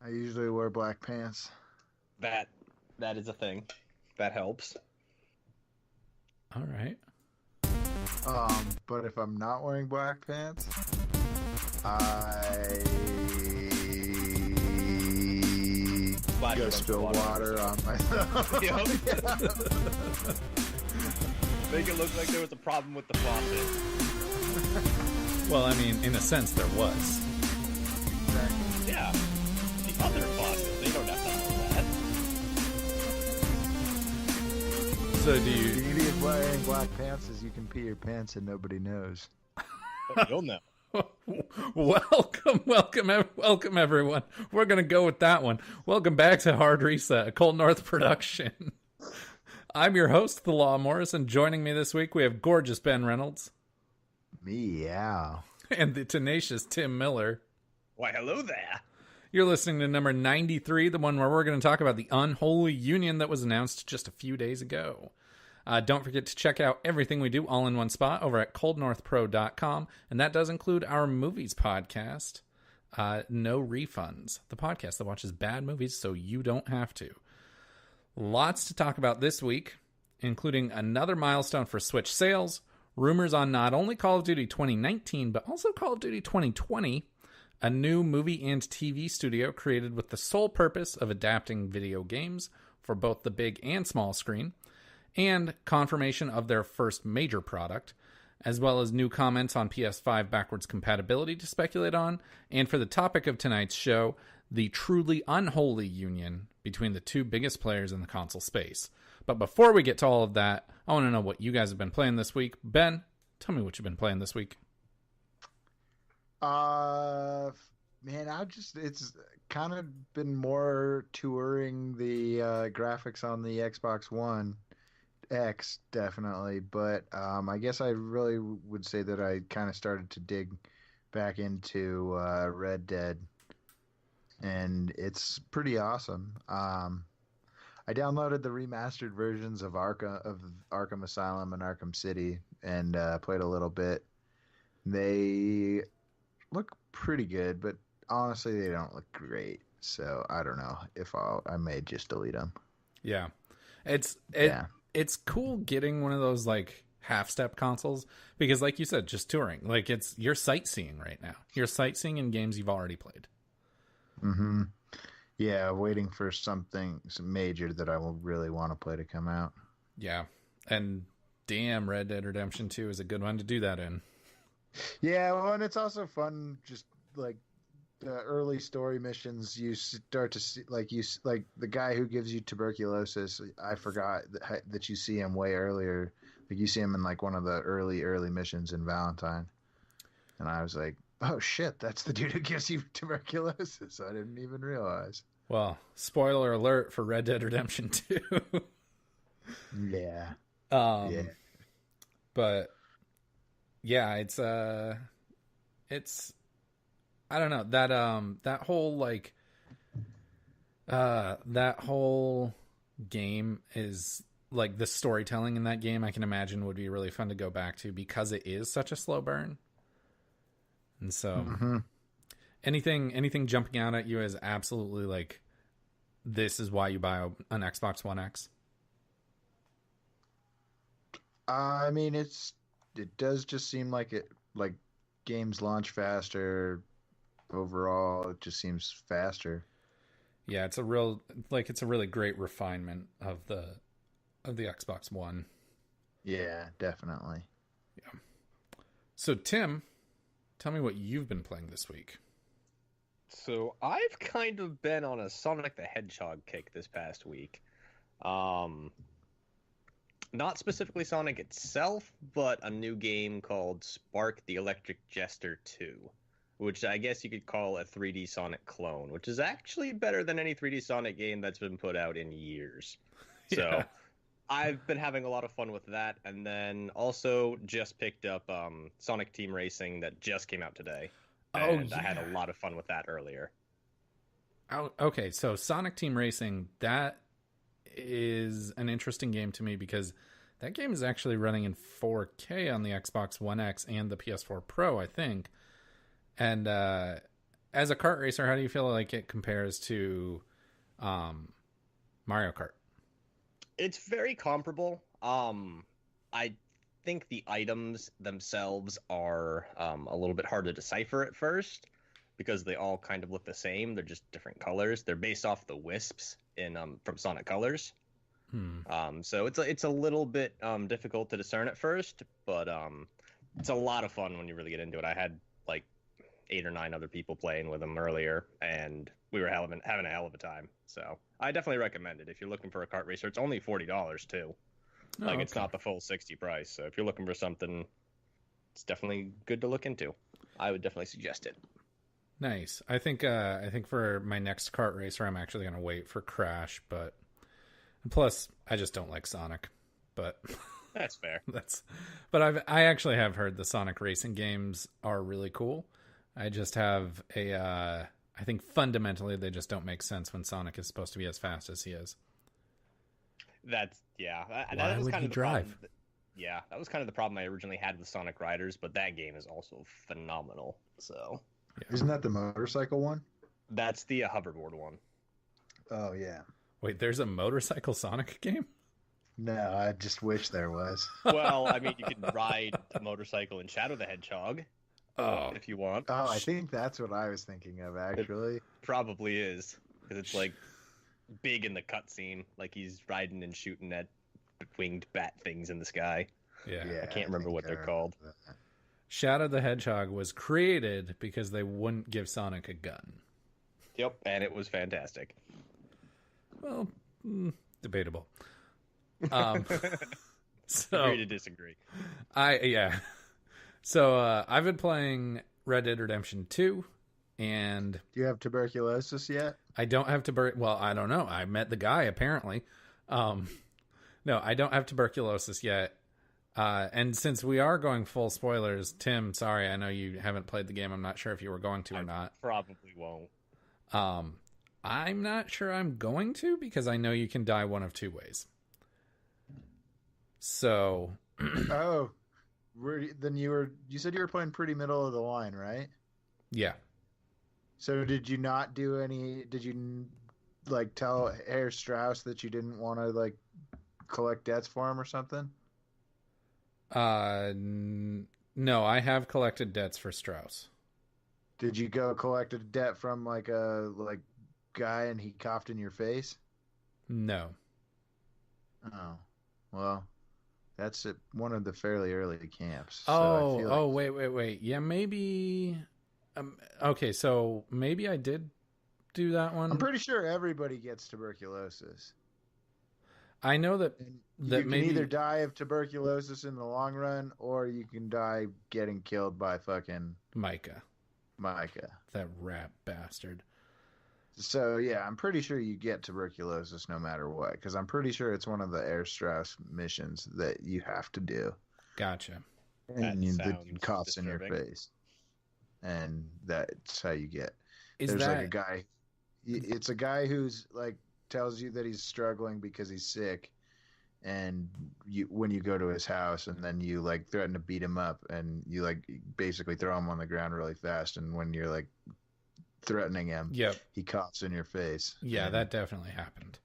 I usually wear black pants. That that is a thing. That helps. All right. But if I'm not wearing black pants, I Splash a go bunch of spill water on water on yourself. myself. Yup. Make it look like there was a problem with the faucet. Well, I mean, in a sense, there was. Yeah. The other faucet. They don't have to know that. So do The you? beauty of wearing black pants is you can pee your pants and nobody knows. But you'll know. Welcome, everyone. We're gonna go with that one. Welcome back to Hard Reset, a Cold North production. I'm your host, The Law Morris, and joining me this week we have gorgeous Ben Reynolds Meow. and the tenacious Tim Miller. Why, hello there. You're listening to number 93, the one where we're going to talk about the Unholy Union that was announced just a few days ago. Don't forget to check out everything we do all in one spot over at coldnorthpro.com, and that does include our movies podcast, No Refunds, the podcast that watches bad movies so you don't have to. Lots to talk about this week, including another milestone for Switch sales, rumors on not only Call of Duty 2019, but also Call of Duty 2020, a new movie and TV studio created with the sole purpose of adapting video games for both the big and small screen, and confirmation of their first major product, as well as new comments on PS5 backwards compatibility to speculate on, and for the topic of tonight's show, the truly unholy union between the two biggest players in the console space. But before we get to all of that, I want to know what you guys have been playing this week. Ben, tell me what you've been playing this week. Man, it's kind of been more touring the graphics on the Xbox One X, definitely, but I guess I really would say that I kind of started to dig back into Red Dead, and it's pretty awesome. I downloaded the remastered versions of Arkham Asylum and Arkham City and played a little bit. They look pretty good, but honestly, they don't look great. So I don't know if I may just delete them. Yeah. It's cool getting one of those like half-step consoles because like you said, just touring. Like you're sightseeing right now. You're sightseeing in games you've already played. Mm-hmm. Yeah, waiting for some major that I will really want to play to come out. Yeah. And damn, Red Dead Redemption 2 is a good one to do that in. Yeah, well, and it's also fun just like the early story missions. You start to see like the guy who gives you tuberculosis. I forgot that you see him way earlier. Like you see him in like one of the early missions in Valentine, and I was like, oh shit, that's the dude who gives you tuberculosis. I didn't even realize. Well, spoiler alert for Red Dead Redemption 2. Yeah. Yeah. But yeah, it's I don't know, that whole like that whole game is like the storytelling in that game I can imagine would be really fun to go back to because it is such a slow burn. And so anything jumping out at you is absolutely like this is why you buy an Xbox One X. I mean, it does just seem like games launch faster. Overall, it just seems faster. Yeah, it's a really great refinement of the Xbox One. Yeah, definitely. Yeah. So Tim, tell me what you've been playing this week. So I've kind of been on a Sonic the Hedgehog kick this past week. Not specifically Sonic itself, but a new game called Spark the Electric Jester 2, which I guess you could call a 3D Sonic clone, which is actually better than any 3D Sonic game that's been put out in years. So Yeah. I've been having a lot of fun with that, and then also just picked up Sonic Team Racing that just came out today. And I had a lot of fun with that earlier. Oh, okay, so Sonic Team Racing, that is an interesting game to me because that game is actually running in 4K on the Xbox One X and the PS4 Pro, I think. And as a kart racer, how do you feel like it compares to Mario Kart? It's very comparable. I think the items themselves are a little bit hard to decipher at first because they all kind of look the same. They're just different colors. They're based off the wisps in from Sonic Colors. So it's a little bit difficult to discern at first, but it's a lot of fun when you really get into it. I had like 8 or 9 other people playing with them earlier, and we were having a hell of a time. So I definitely recommend it if you're looking for a kart racer. It's only $40 too. Like it's not the full 60 price. So if you're looking for something, it's definitely good to look into. I would definitely suggest it. Nice. I think for my next kart racer, I'm actually going to wait for Crash, but plus I just don't like Sonic. But that's fair. But I actually have heard the Sonic racing games are really cool. I just have I think fundamentally they just don't make sense when Sonic is supposed to be as fast as he is. That was kind of the drive? Yeah, that was kind of the problem I originally had with Sonic Riders, but that game is also phenomenal. So, yeah. Isn't that the motorcycle one? That's the hoverboard one. Oh yeah. Wait, there's a motorcycle Sonic game? No, I just wish there was. Well, I mean, you can ride a motorcycle in Shadow the Hedgehog. Oh, if you want. Oh, I think that's what I was thinking of, actually. It probably is, because it's like big in the cutscene, like he's riding and shooting at winged bat things in the sky. Yeah, I can't remember what they're called. Shadow the Hedgehog was created because they wouldn't give Sonic a gun. Yep, and it was fantastic. Well, debatable. So, agree to disagree. So I've been playing Red Dead Redemption 2, and... Do you have tuberculosis yet? I don't have tuberculosis. Well, I don't know. I met the guy, apparently. No, I don't have tuberculosis yet. And since we are going full spoilers, Tim, sorry, I know you haven't played the game. I'm not sure if you were going to or not. Probably won't. I'm not sure I'm going to, because I know you can die one of 2 ways. So... Oh... you said you were playing pretty middle of the line, right? Yeah. So did you like tell Herr Strauss that you didn't want to like collect debts for him or something? No, I have collected debts for Strauss. Did you go collect a debt from like a guy and he coughed in your face? No. Oh, well. That's at one of the fairly early camps. Wait. Yeah, maybe. Okay, so maybe I did do that one. I'm pretty sure everybody gets tuberculosis. I know that you can either die of tuberculosis in the long run, or you can die getting killed by fucking Micah, that rat bastard. So, yeah, I'm pretty sure you get tuberculosis no matter what, because I'm pretty sure it's one of the Air Strauss missions that you have to do. Gotcha. And the dude coughs in your face. And that's how you get. There's like a guy. It's a guy who's like tells you that he's struggling because he's sick. And when you go to his house and then you like threaten to beat him up and you like basically throw him on the ground really fast. And when you're like threatening him, he coughs in your face. Yeah, that definitely happened.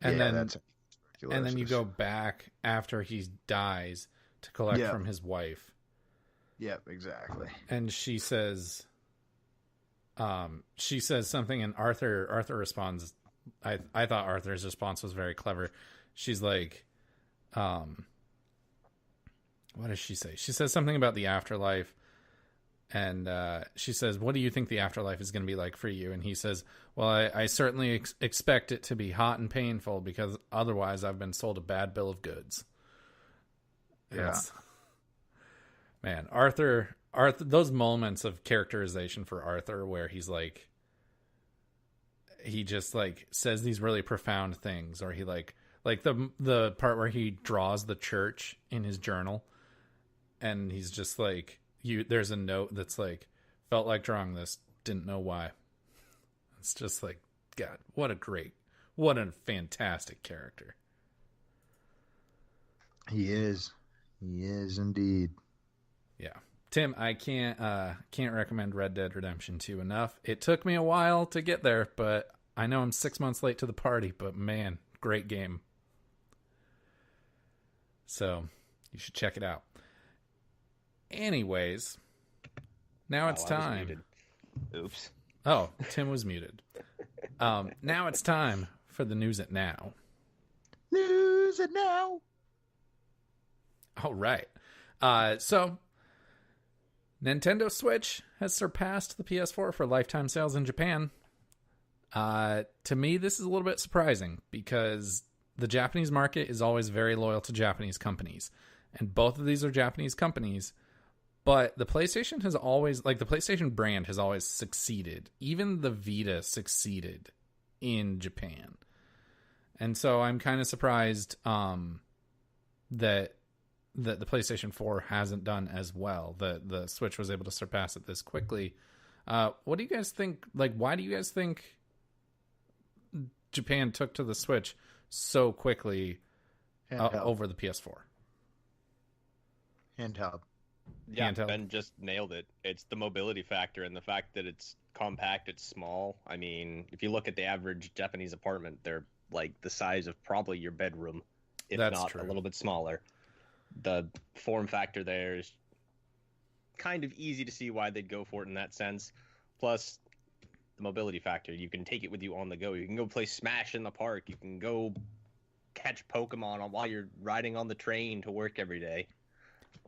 And then you go back after he dies to collect from his wife. Yep, exactly. And she says something, and Arthur responds. I thought Arthur's response was very clever. She's like, what does she say? She says something about the afterlife. And she says, what do you think the afterlife is going to be like for you? And he says, well, I certainly expect it to be hot and painful, because otherwise I've been sold a bad bill of goods. Yeah. Man, Arthur, those moments of characterization for Arthur where he's like, he just like says these really profound things, or he like the part where he draws the church in his journal, and he's just like, there's a note that's like, felt like drawing this, didn't know why. It's just like, God, what a fantastic character. He is indeed. Yeah. Tim, I can't recommend Red Dead Redemption 2 enough. It took me a while to get there, but I know I'm 6 months late to the party, but man, great game. So you should check it out. Anyways, now it's time. Oops. Oh, Tim was muted. Now it's time for the news at now. News it now. All right. So Nintendo Switch has surpassed the PS4 for lifetime sales in Japan. To me, this is a little bit surprising because the Japanese market is always very loyal to Japanese companies. And both of these are Japanese companies. But the PlayStation has always, like, the PlayStation brand has always succeeded. Even the Vita succeeded in Japan. And so I'm kind of surprised that the PlayStation 4 hasn't done as well. The Switch was able to surpass it this quickly. What do you guys think? Like, why do you guys think Japan took to the Switch so quickly over the PS4? Handheld. Yeah, Handheld. Ben just nailed it. It's the mobility factor and the fact that it's compact, it's small. I mean, if you look at the average Japanese apartment, they're like the size of probably your bedroom, if That's not true. a little bit smaller. The form factor there is kind of easy to see why they'd go for it in that sense. Plus, the mobility factor. You can take it with you on the go. You can go play Smash in the park. You can go catch Pokemon while you're riding on the train to work every day.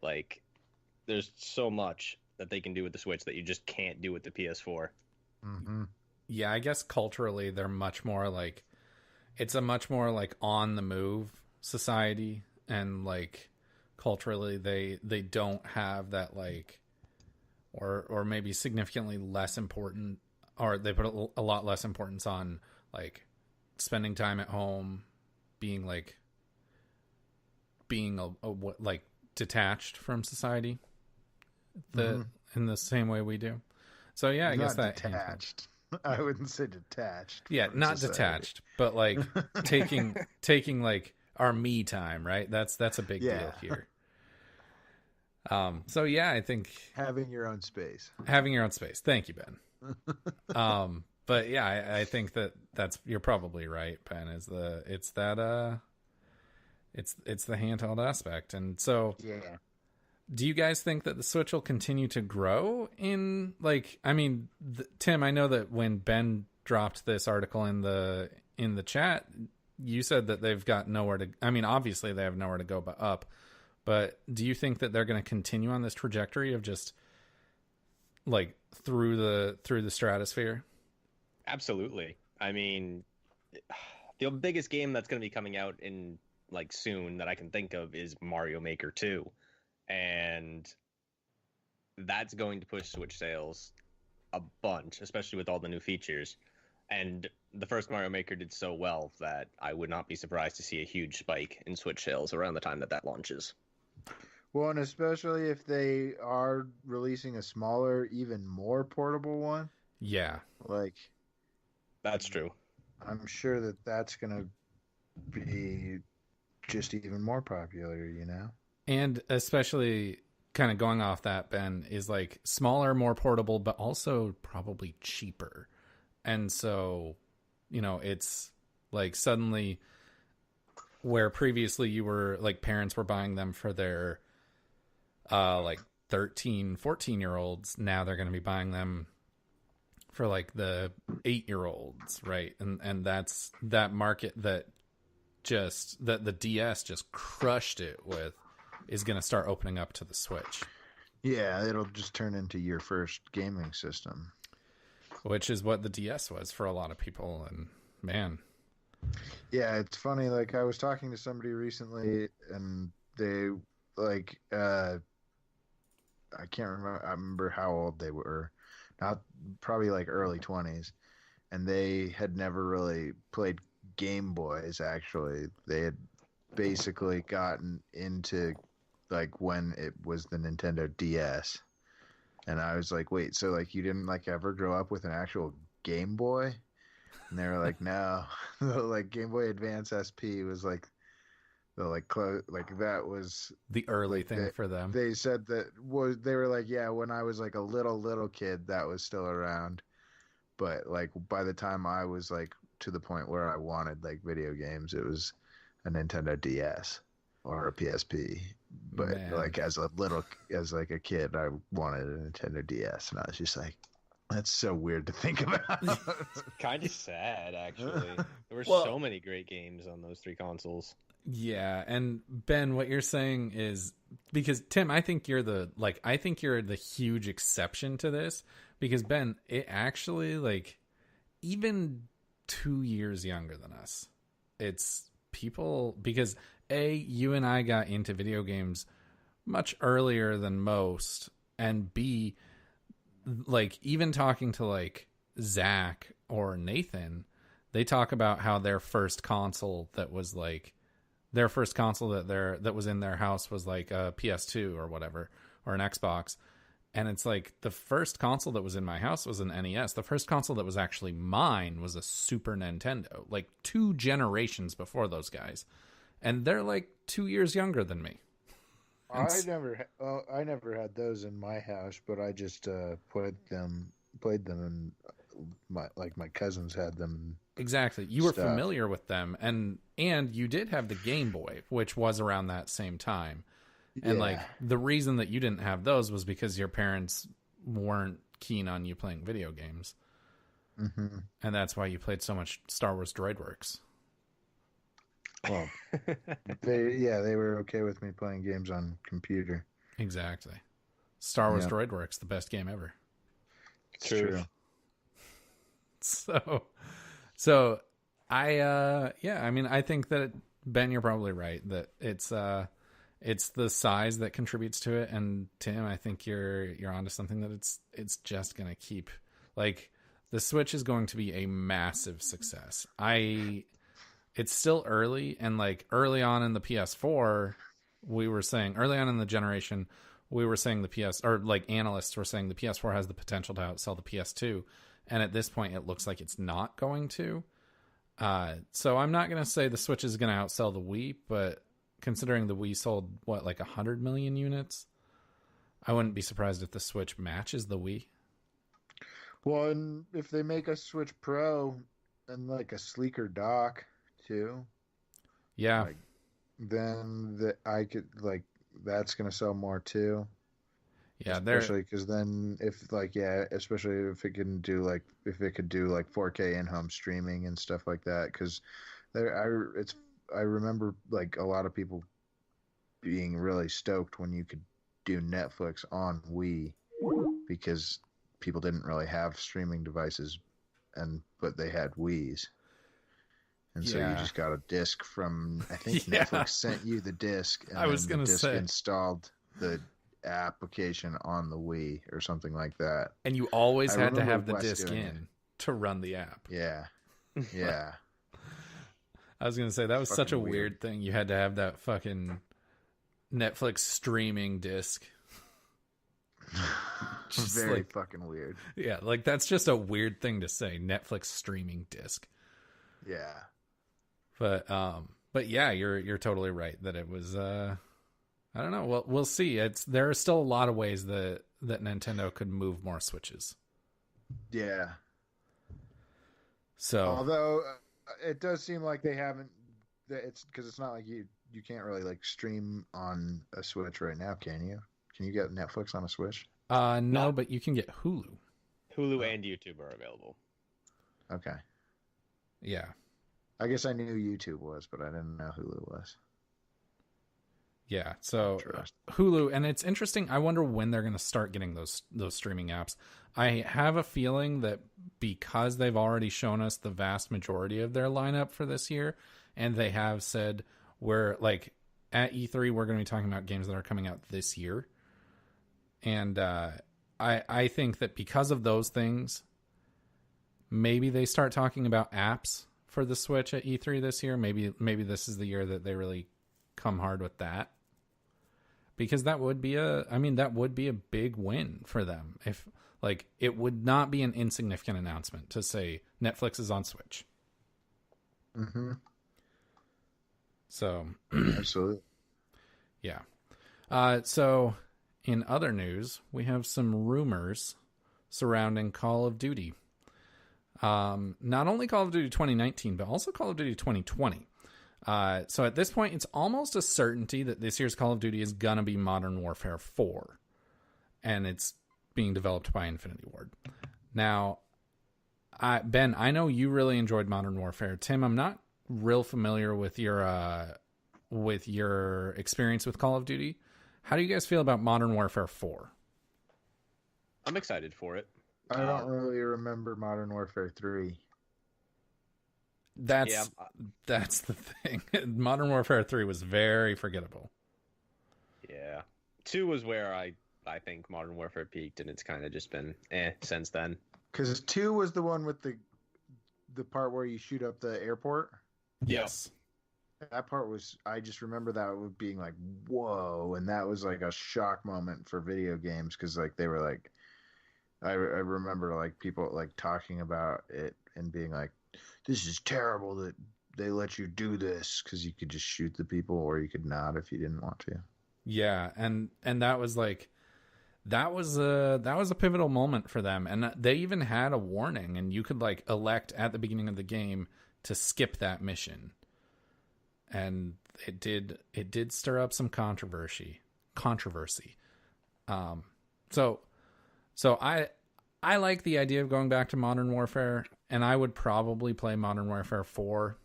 Like, there's so much that they can do with the Switch that you just can't do with the PS4. Mm-hmm. Yeah, I guess culturally they're much more like, it's a much more like on the move society, and like culturally they don't have that, like, or maybe significantly less important, or they put a lot less importance on like spending time at home, being like detached from society, in the same way we do. So yeah, I guess that detached. I wouldn't say detached. Yeah, not society. detached, but like taking like our me time, right? That's a big deal here. So yeah, I think having your own space. Thank you, Ben. But yeah, I think you're probably right, Ben. It's the handheld aspect. And so yeah. Do you guys think that the Switch will continue to grow in, like, I mean, Tim, I know that when Ben dropped this article in the chat, you said that they've got nowhere to, I mean, obviously they have nowhere to go but up, but do you think that they're going to continue on this trajectory of just like through the stratosphere? Absolutely. I mean, the biggest game that's going to be coming out in like soon that I can think of is Mario Maker 2. And that's going to push Switch sales a bunch, especially with all the new features. And the first Mario Maker did so well that I would not be surprised to see a huge spike in Switch sales around the time that launches. Well, and especially if they are releasing a smaller, even more portable one. Yeah. Like, that's true. I'm sure that that's going to be just even more popular, you know? And especially kind of going off that, Ben, is like smaller, more portable, but also probably cheaper. And so, you know, it's like suddenly where previously you were like parents were buying them for their like 13, 14-year-olds. Now they're going to be buying them for like the 8-year-olds, right? And that's that market that the DS just crushed it with, is going to start opening up to the Switch. Yeah, it'll just turn into your first gaming system. Which is what the DS was for a lot of people, and man. Yeah, it's funny, like I was talking to somebody recently and they like I can't remember how old they were. Not probably like early 20s, and they had never really played Game Boys actually. They had basically gotten into like when it was the Nintendo DS. And I was like, wait, so like you didn't like ever grow up with an actual Game Boy? And they were like, no. Like Game Boy Advance SP was like So like that was The early like thing for them. they said that was they were like, yeah, when I was like a little kid, that was still around. But like by the time I was like to the point where I wanted like video games, it was a Nintendo DS or a PSP. But Man. like as like a kid, I wanted a Nintendo DS, and I was just like, that's so weird to think about. Kind of sad, actually. There were Well, so many great games on those three consoles. yeah, and Ben, what you're saying is because Tim, I think you're the huge exception to this because Ben, it actually like even 2 years younger than us. It's people because you and I got into video games much earlier than most, and B, like even talking to like Zach or Nathan, they talk about how their first console that was like their first console that was in their house was like a PS2 or whatever or an Xbox. And it's like the first console that was in my house was an NES. The first console that was actually mine was a Super Nintendo, like 2 generations before those guys. And they're like 2 years younger than me. I never had those in my house, but I just played them, and my cousins had them. Exactly. You were familiar with them, and you did have the Game Boy, which was around that same time. And like the reason that you didn't have those was because your parents weren't keen on you playing video games. Mm-hmm. And that's why you played so much Star Wars Droidworks. Well, they were okay with me playing games on computer. Exactly. Star Wars Droidworks, the best game ever. It's true. So I mean, I think that Ben, you're probably right that it's the size that contributes to it, and Tim, I think you're onto something that it's just gonna keep like the Switch is going to be a massive success. It's still early, and like early on in the PS4, early on in the generation, we were saying analysts were saying the PS4 has the potential to outsell the PS2, and at this point, it looks like it's not going to. So I'm not going to say the Switch is going to outsell the Wii, but considering the Wii sold like 100 million units, I wouldn't be surprised if the Switch matches the Wii. Well, and if they make a Switch Pro and like a sleeker dock too, yeah, then I could like that's gonna sell more too. Yeah, especially because then especially if it could do like 4K in-home streaming and stuff like that. Because I remember like a lot of people being really stoked when you could do Netflix on Wii because people didn't really have streaming devices, but they had Wiis. And so you just got a disc from, I think Netflix sent you the disc, and the disc installed the application on the Wii or something like that. And you always had to have the disc in to run the app. Yeah. Yeah. I was going to say, that was such a weird thing. You had to have that fucking Netflix streaming disc. Very fucking weird. Yeah, like that's just a weird thing to say, Netflix streaming disc. Yeah. But yeah, you're totally right that it was I don't know. Well, we'll see. There are still a lot of ways that Nintendo could move more Switches. Yeah. So, although it does seem like they haven't, it's because it's not like you can't really like stream on a Switch right now, can you? Can you get Netflix on a Switch? No, but you can get Hulu. Hulu and YouTube are available. Okay. Yeah. I guess I knew YouTube was, but I didn't know Hulu was. Yeah, so Hulu, and it's interesting. I wonder when they're going to start getting those streaming apps. I have a feeling that because they've already shown us the vast majority of their lineup for this year, and they have said we're like at E3 we're going to be talking about games that are coming out this year, and I think that because of those things, maybe they start talking about apps for the Switch at E3 this year. Maybe this is the year that they really come hard with that. Because that would be a big win for them. If like it would not be an insignificant announcement to say Netflix is on Switch. Mm-hmm. So, Absolutely. yeah. So, in other news, we have some rumors surrounding Call of Duty. Not only Call of Duty 2019, but also Call of Duty 2020. So at this point, it's almost a certainty that this year's Call of Duty is going to be Modern Warfare 4. And it's being developed by Infinity Ward. Now, Ben, I know you really enjoyed Modern Warfare. Tim, I'm not real familiar with your experience with Call of Duty. How do you guys feel about Modern Warfare 4? I'm excited for it. I don't really remember Modern Warfare 3. That's the thing. Modern Warfare 3 was very forgettable. Yeah. 2 was where I think Modern Warfare peaked, and it's kind of just been since then. Because 2 was the one with the part where you shoot up the airport. Yes. That part was, I just remember that being like, whoa. And that was like a shock moment for video games. Because like they were like, I remember like people like talking about it and being like, this is terrible that they let you do this, because you could just shoot the people or you could not if you didn't want to. Yeah, and that was like that was a pivotal moment for them, and they even had a warning, and you could like elect at the beginning of the game to skip that mission, and it did stir up some controversy. So I like the idea of going back to Modern Warfare, and I would probably play Modern Warfare 4.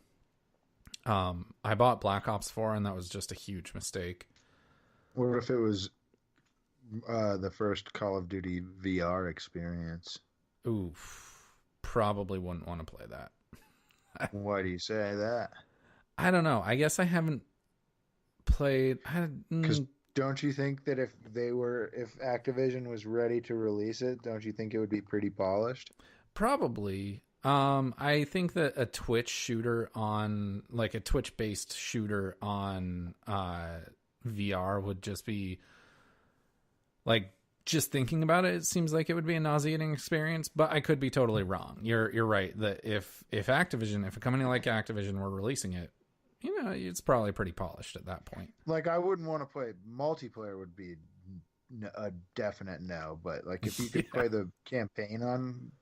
I bought Black Ops 4, and that was just a huge mistake. What if it was the first Call of Duty VR experience? Oof, probably wouldn't want to play that. Why do you say that? I don't know. I guess I haven't played. Because don't you think that if Activision was ready to release it, don't you think it would be pretty polished? Probably. I think that a Twitch shooter on, like a Twitch-based shooter on VR would just be, like, just thinking about it, it seems like it would be a nauseating experience, but I could be totally wrong. You're right that if a company like Activision were releasing it, you know, it's probably pretty polished at that point. Like, I wouldn't want to play multiplayer, would be a definite no, but like if you could play the campaign on,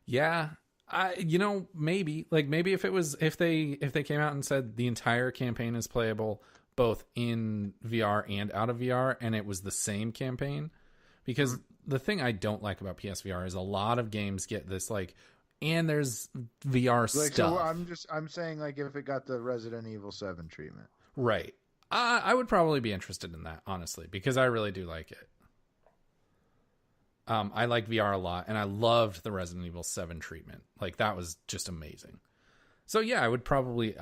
yeah, maybe if they came out and said the entire campaign is playable both in VR and out of VR, and it was the same campaign, because the thing I don't like about PSVR is a lot of games get this like, and there's VR like, stuff. So I'm saying, like, if it got the Resident Evil 7 treatment, right? I would probably be interested in that, honestly, because I really do like it. I like VR a lot, and I loved the Resident Evil 7 treatment. Like, that was just amazing. So yeah, that would probably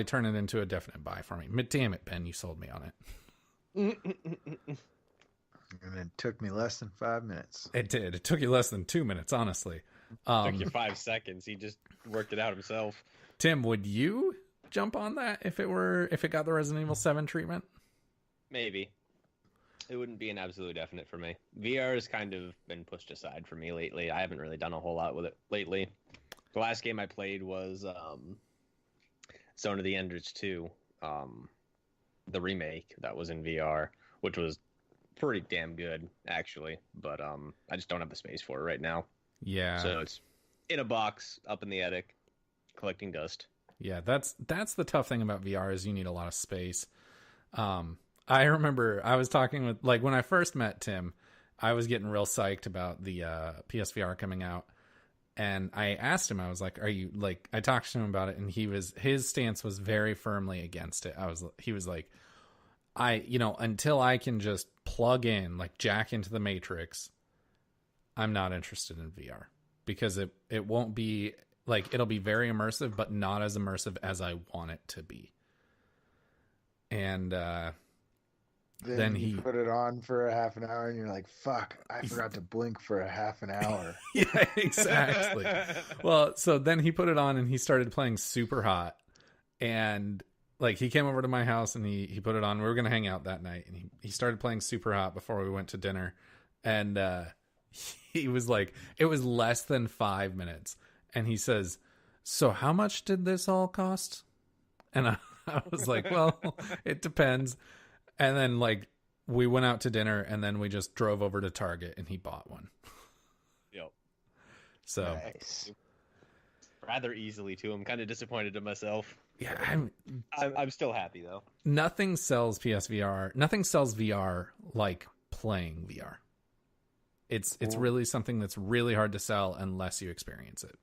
turn it into a definite buy for me. But damn it, Ben, you sold me on it. And it took me less than 5 minutes. It did. It took you less than 2 minutes, honestly. Took you 5 seconds. He just worked it out himself. Tim, would you jump on that if it got the Resident Evil 7 treatment? Maybe. It wouldn't be an absolute definite for me. VR has kind of been pushed aside for me lately. I haven't really done a whole lot with it lately. The last game I played was Zone of the Enders 2, the remake that was in VR, which was pretty damn good, actually. But I just don't have the space for it right now. Yeah. So it's in a box up in the attic, collecting dust. Yeah, that's the tough thing about VR is you need a lot of space. I remember I was talking with, like, when I first met Tim, I was getting real psyched about the PSVR coming out. And I asked him, I was like, are you, like, I talked to him about it, and his stance was very firmly against it. He was like, until I can just plug in, like, jack into the Matrix, I'm not interested in VR, because it won't be, like, it'll be very immersive, but not as immersive as I want it to be. And, then he put it on for a half an hour, and you're like, fuck, I forgot to blink for a half an hour. Yeah, exactly. Well, so then he put it on and he started playing Super Hot, and like he came over to my house and he put it on. We were going to hang out that night, and he started playing Super Hot before we went to dinner. And he was like, it was less than 5 minutes. And he says, so how much did this all cost? And I was like, well, it depends. And then like we went out to dinner and then we just drove over to Target and he bought one. Yep. So Nice. Rather easily too. I'm kind of disappointed in myself. yeah, I'm still happy though. nothing sells PSVR. Nothing sells VR like playing VR. It's really something that's really hard to sell unless you experience it.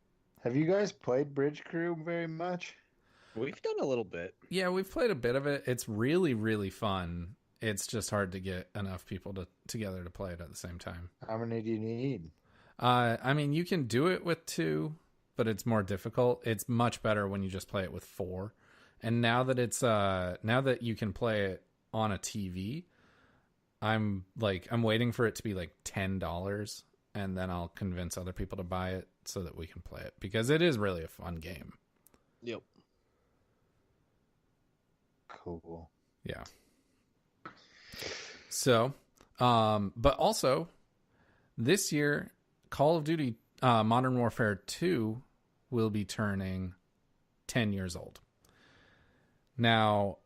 Have you guys played Bridge Crew very much? We've done a little bit. Yeah, we've played a bit of it. It's really, really fun. It's just hard to get enough people together to play it at the same time. How many do you need? I mean, you can do it with 2, but it's more difficult. It's much better when you just play it with 4. And now that you can play it on a TV, I'm waiting for it to be like $10, and then I'll convince other people to buy it so that we can play it, because it is really a fun game. Yep. Cool. Yeah. So, but also this year, Call of Duty Modern Warfare 2 will be turning 10 years old. Now,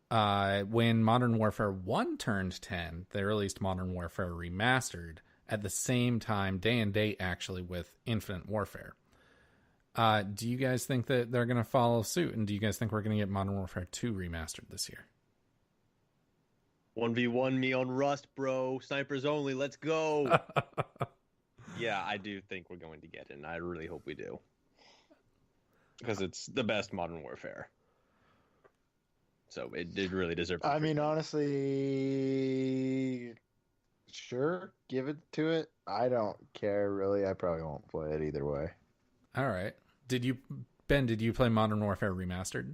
when Modern Warfare 1 turned 10, they released Modern Warfare Remastered at the same time, day and date actually, with Infinite Warfare. Do you guys think that they're going to follow suit? And do you guys think we're going to get Modern Warfare 2 Remastered this year? 1v1 me on Rust, bro. Snipers only. Let's go. Yeah, I do think we're going to get it, and I really hope we do. Because it's the best Modern Warfare. So it did really deserve it. I mean, honestly, sure, give it to it. I don't care, really. I probably won't play it either way. All right. Did you play Modern Warfare Remastered?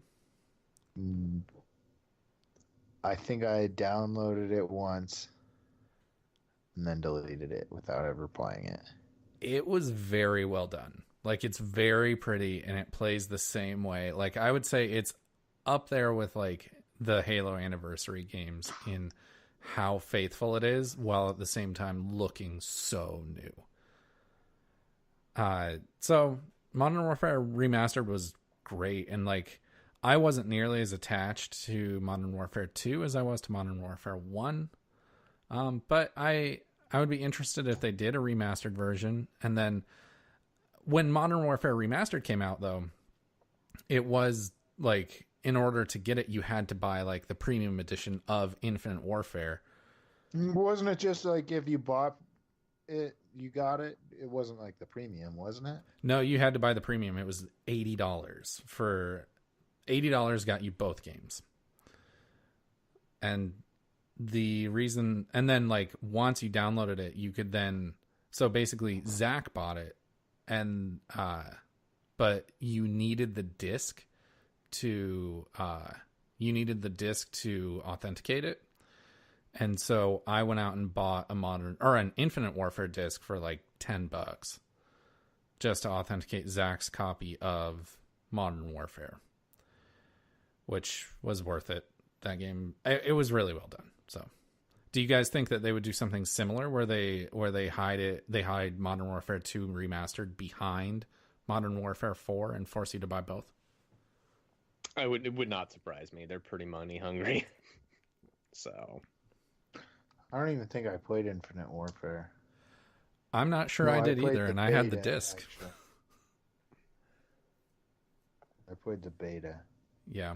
I think I downloaded it once and then deleted it without ever playing it. It was very well done. Like, it's very pretty and it plays the same way. Like, I would say it's up there with like the Halo Anniversary games in how faithful it is, while at the same time looking so new. So Modern Warfare Remastered was great, and like I wasn't nearly as attached to Modern Warfare 2 as I was to Modern Warfare 1. But I would be interested if they did a remastered version. And then when Modern Warfare Remastered came out, though, it was like, in order to get it, you had to buy like the premium edition of Infinite Warfare. Wasn't it just like if you bought it, you got it? It wasn't like the premium, wasn't it? No, you had to buy the premium. It was $80. For $80 got you both games. And the reason, and then like once you downloaded it, you could then, so basically Zach bought it, and but you needed the disc to authenticate it. And so I went out and bought an Infinite Warfare disc for like $10 just to authenticate Zach's copy of Modern Warfare, which was worth it. That game, it was really well done. So do you guys think that they would do something similar where they hide Modern Warfare 2 Remastered behind Modern Warfare 4 and force you to buy both? It would not surprise me. They're pretty money hungry. So I don't even think I played Infinite Warfare. I'm not sure I did either, and I had the disc. Actually. I played the beta. Yeah.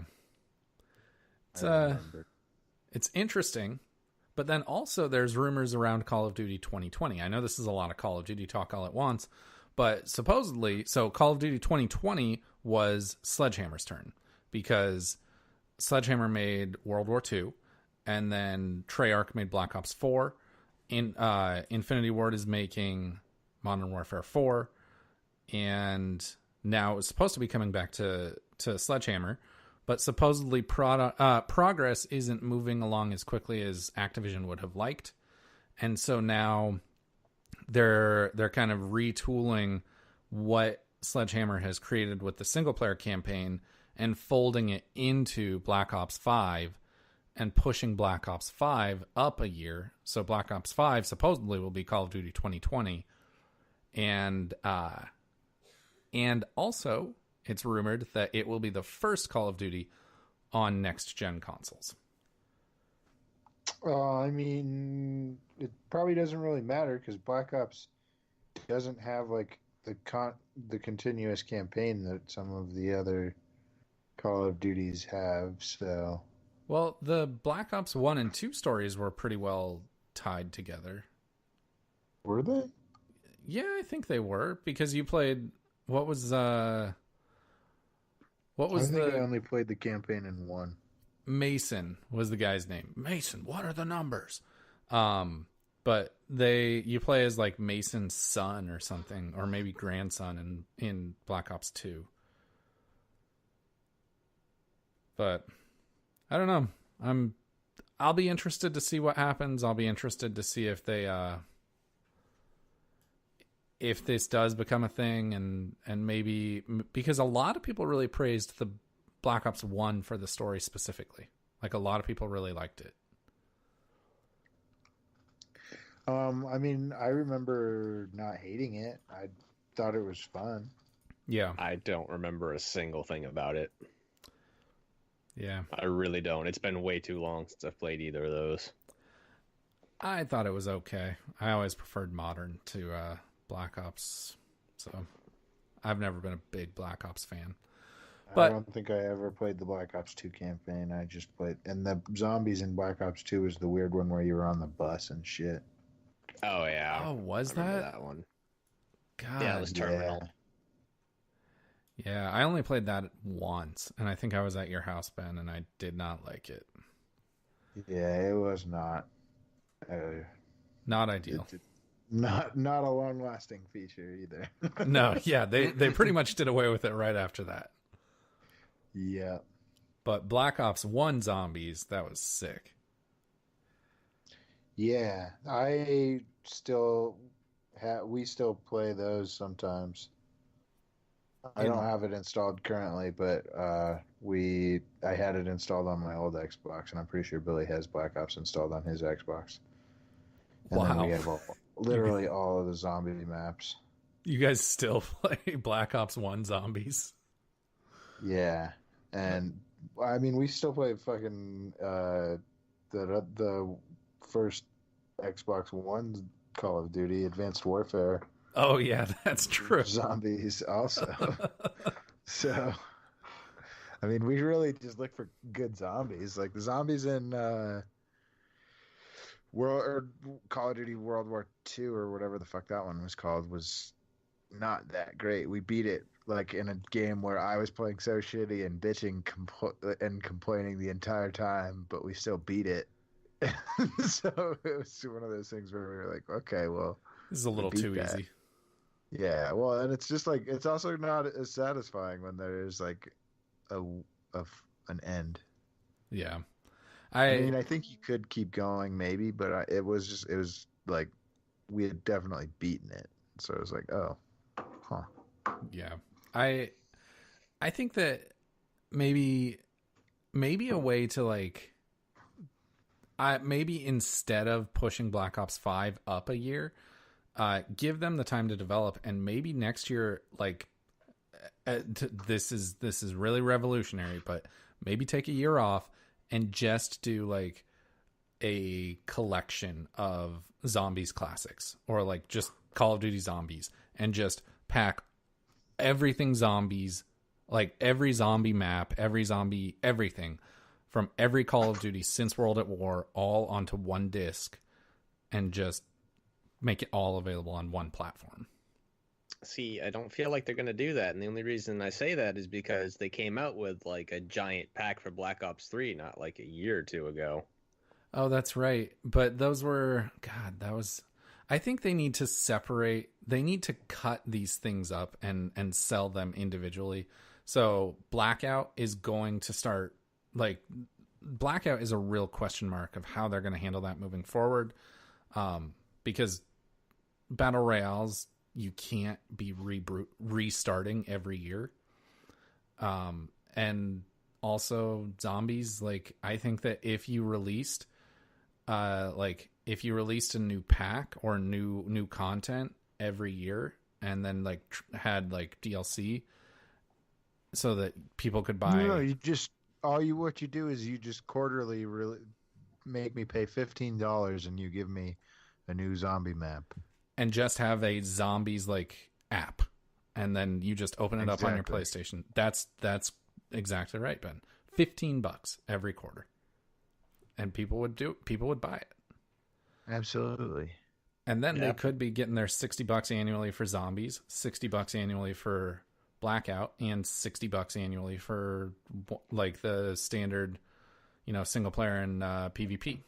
It's interesting, but then also there's rumors around Call of Duty 2020. I know this is a lot of Call of Duty talk all at once, but supposedly, so Call of Duty 2020 was Sledgehammer's turn, because Sledgehammer made World War II, and then Treyarch made Black Ops 4. Infinity Ward is making Modern Warfare 4, and now it's supposed to be coming back to Sledgehammer, but supposedly progress isn't moving along as quickly as Activision would have liked, and so now they're kind of retooling what Sledgehammer has created with the single player campaign and folding it into Black Ops 5 and pushing Black Ops 5 up a year. So Black Ops 5 supposedly will be Call of Duty 2020. And also it's rumored that it will be the first Call of Duty on next gen consoles? I mean, it probably doesn't really matter because Black Ops doesn't have like the continuous campaign that some of the other Call of Duties have. So, Well, the Black Ops 1 and 2 stories were pretty well tied together. were they? Yeah, I think they were because you played what was I think the I only played the campaign in one. Mason was the guy's name. Mason, what are the numbers? But you play as like Mason's son or something, or maybe grandson in Black Ops 2. But I don't know. I'll be interested to see what happens. I'll be interested to see if they if this does become a thing, and maybe because a lot of people really praised the Black Ops 1 for the story specifically. Like a lot of people really liked it. I mean, I remember not hating it. I thought it was fun. Yeah. I don't remember a single thing about it. Yeah. I really don't. It's been way too long since I've played either of those. I thought it was okay. I always preferred modern to Black Ops, so I've never been a big Black Ops fan. But I don't think I ever played the Black Ops 2 campaign. I just played, and the zombies in Black Ops 2 was the weird one where you were on the bus and shit. Oh yeah. Oh, was I remember that? that one? God. Yeah, it was Terminal. Yeah, I only played that once, and I think I was at your house, Ben, and I did not like it. Yeah, it was not. Not ideal. Not a long lasting feature either. No, yeah, they pretty much did away with it right after that. Yeah. But Black Ops 1 zombies, that was sick. Yeah, we still play those sometimes. I don't have it installed currently, but I had it installed on my old Xbox, and I'm pretty sure Billy has Black Ops installed on his Xbox. And then we have literally all of the zombie maps. You guys still play Black Ops 1 zombies? Yeah, and I mean, we still play fucking the first Xbox One Call of Duty, Advanced Warfare. Oh yeah, that's true. Zombies also. So, I mean, we really just look for good zombies. Like the zombies in Call of Duty World War II or whatever the fuck that one was called was not that great. We beat it like in a game where I was playing so shitty and bitching and complaining the entire time, but we still beat it. So it was one of those things where we were like, okay, well, this is a little too easy. Yeah, well, and it's just like it's also not as satisfying when there's like an end. Yeah, I mean, I think you could keep going maybe, but it was like we had definitely beaten it, so it was like, oh, huh. Yeah, I think that maybe a way to like, maybe instead of pushing Black Ops 5 up a year. Give them the time to develop, and maybe next year, like, this is really revolutionary, but maybe take a year off and just do like a collection of zombies classics, or like just Call of Duty zombies, and just pack everything zombies, like every zombie map, every zombie, everything from every Call of Duty since World at War, all onto one disc, and just make it all available on one platform. See, I don't feel like they're going to do that. And the only reason I say that is because they came out with like a giant pack for Black Ops 3 not like a year or two ago. Oh, that's right. But those were, I think they need to cut these things up and sell them individually. So Blackout is going to start, like, Blackout is a real question mark of how they're going to handle that moving forward. Because Battle Royales, you can't be restarting every year. And also zombies, like, I think that if you released a new pack or new content every year, and then like had like DLC so that people could buy. No, you just what you do is you just quarterly really make me pay $15 and you give me a new zombie map. And just have a zombies like app, and then you just open it up on your PlayStation. That's exactly right, Ben. $15 every quarter, and people would buy it. Absolutely. And then they could be getting their $60 annually for zombies, $60 annually for Blackout, and $60 annually for like the standard, single player and PvP.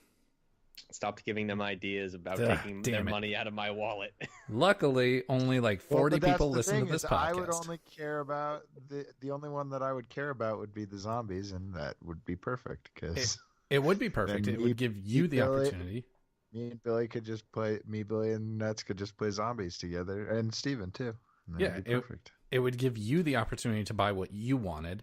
Stopped giving them ideas about taking their money out of my wallet. Luckily, only like 40 people listen to this podcast. I would only care about the only one that I would care about would be the zombies, and that would be perfect because it would be perfect. It would give you the opportunity. Me and Billy could just play. Me, Billy, and Nets could just play zombies together, and Steven too. Yeah, perfect. It would give you the opportunity to buy what you wanted,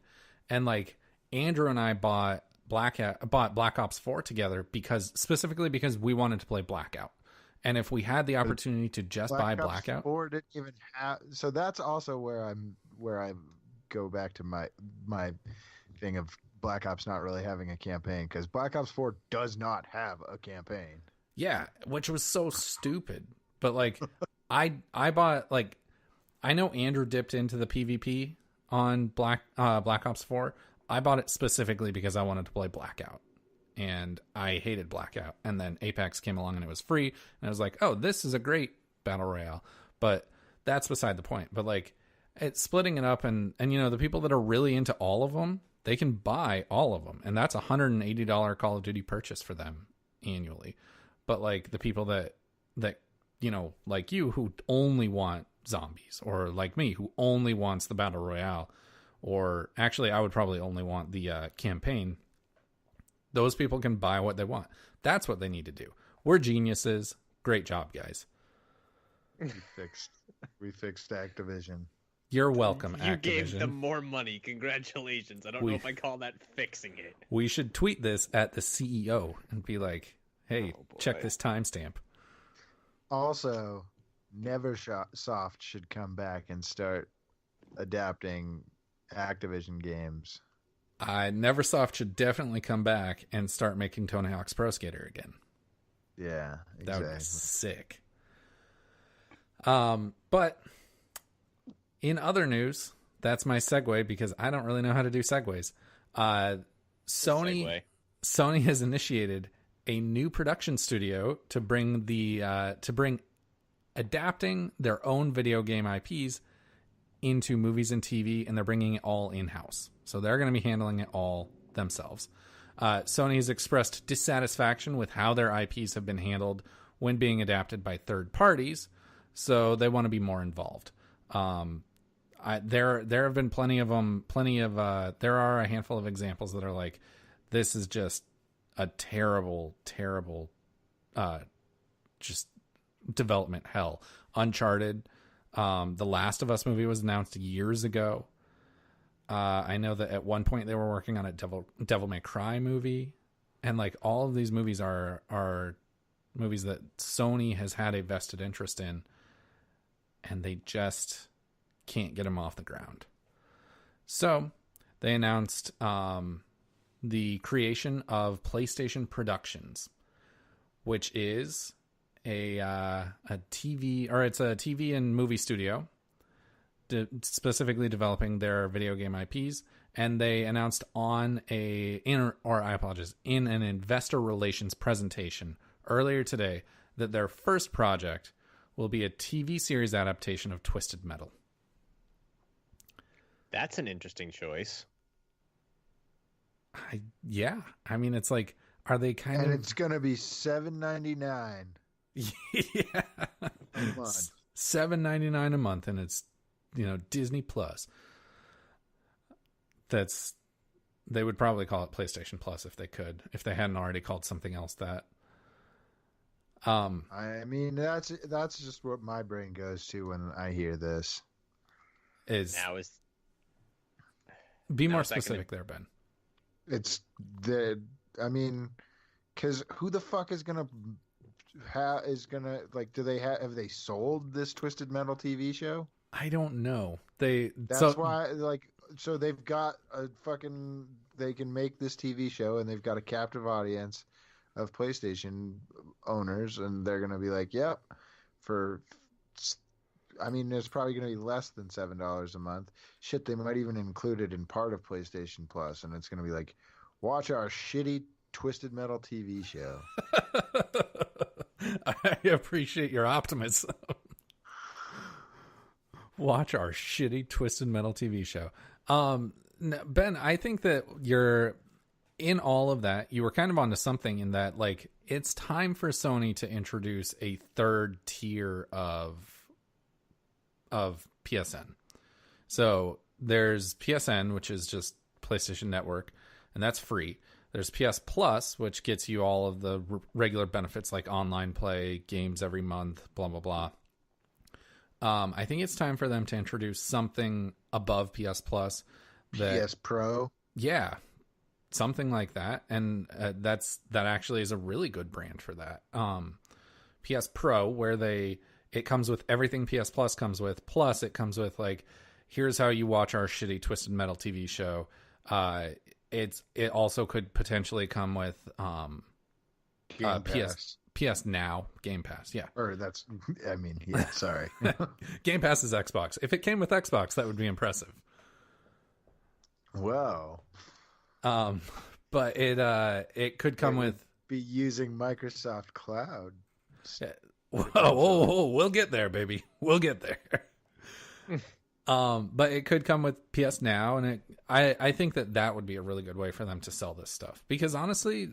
and like Andrew and I bought Black Ops 4 together specifically because we wanted to play Blackout. And if we had the opportunity to just buy Blackout, 4 didn't even have. So that's also where I go back to my thing of Black Ops not really having a campaign, because Black Ops 4 does not have a campaign. Yeah, which was so stupid. But like I bought, like, I know Andrew dipped into the PvP on Black Ops 4. I bought it specifically because I wanted to play Blackout, and I hated Blackout. And then Apex came along and it was free, and I was like, oh, this is a great battle royale. But that's beside the point. But like, it's splitting it up, and the people that are really into all of them, they can buy all of them, and that's a $180 Call of Duty purchase for them annually. But like the people that like you, who only want zombies, or like me, who only wants the battle royale, or actually I would probably only want the campaign, those people can buy what they want. That's what they need to do. We're geniuses. Great job, guys. We fixed Activision. You're welcome, Activision. You gave them more money. Congratulations. I don't know if I call that fixing it. We should tweet this at the CEO and be like, hey, check this timestamp. Also, Neversoft should come back and start adapting Activision games. Neversoft should definitely come back and start making Tony Hawk's Pro Skater again. Yeah, exactly. That would be sick. But in other news, that's my segue, because I don't really know how to do segues. Sony has initiated a new production studio to bring adapting their own video game IPs into movies and TV, and they're bringing it all in-house. So they're going to be handling it all themselves. Sony has expressed dissatisfaction with how their IPs have been handled when being adapted by third parties, so they want to be more involved. There have been plenty of them. There are a handful of examples that are like, this is just a terrible, just development hell. Uncharted, the Last of Us movie was announced years ago. I know that at one point they were working on a Devil May Cry movie, and like all of these movies are movies that Sony has had a vested interest in, and they just can't get them off the ground. So they announced the creation of PlayStation Productions, which is a TV, or it's a TV and movie studio specifically developing their video game IPs. And they announced in an investor relations presentation earlier today that their first project will be a TV series adaptation of Twisted Metal. That's an interesting choice. Yeah. I mean, it's like, are they kind of... And it's going to be $7.99. Yeah. A month. $7.99 a month, and it's, Disney Plus. They would probably call it PlayStation Plus if they could, if they hadn't already called something else that. I mean, that's just what my brain goes to when I hear this. Be more specific there, Ben. It's because who the fuck is gonna have they sold this Twisted Metal TV show? I don't know. That's why, like, so they've got a fucking they can make this TV show and they've got a captive audience of PlayStation owners and they're gonna be like, yep, for I mean, it's probably going to be less than $7 a month. Shit, they might even include it in part of PlayStation Plus, and it's going to be like, watch our shitty Twisted Metal TV show. I appreciate your optimism. Watch our shitty Twisted Metal TV show. Ben, I think that you're in all of that. You were kind of onto something in that, like, it's time for Sony to introduce a third tier of PSN. So there's PSN, which is just PlayStation Network, and that's free. There's PS Plus, which gets you all of the regular benefits like online play, games every month, blah, blah, blah. I think it's time for them to introduce something above PS Plus. PS Pro? Yeah, something like that. And that actually is a really good brand for that. PS Pro, where it comes with everything PS Plus comes with, plus it comes with, like, here's how you watch our shitty Twisted Metal TV show. It also could potentially come with Game Pass. PS Now Game Pass, yeah. Or that's, I mean, yeah, sorry. Game Pass is Xbox. If it came with Xbox, that would be impressive. Wow. But it could come with be using Microsoft Cloud. Whoa, we'll get there, baby. We'll get there. But it could come with PS Now, and I think that would be a really good way for them to sell this stuff. Because honestly,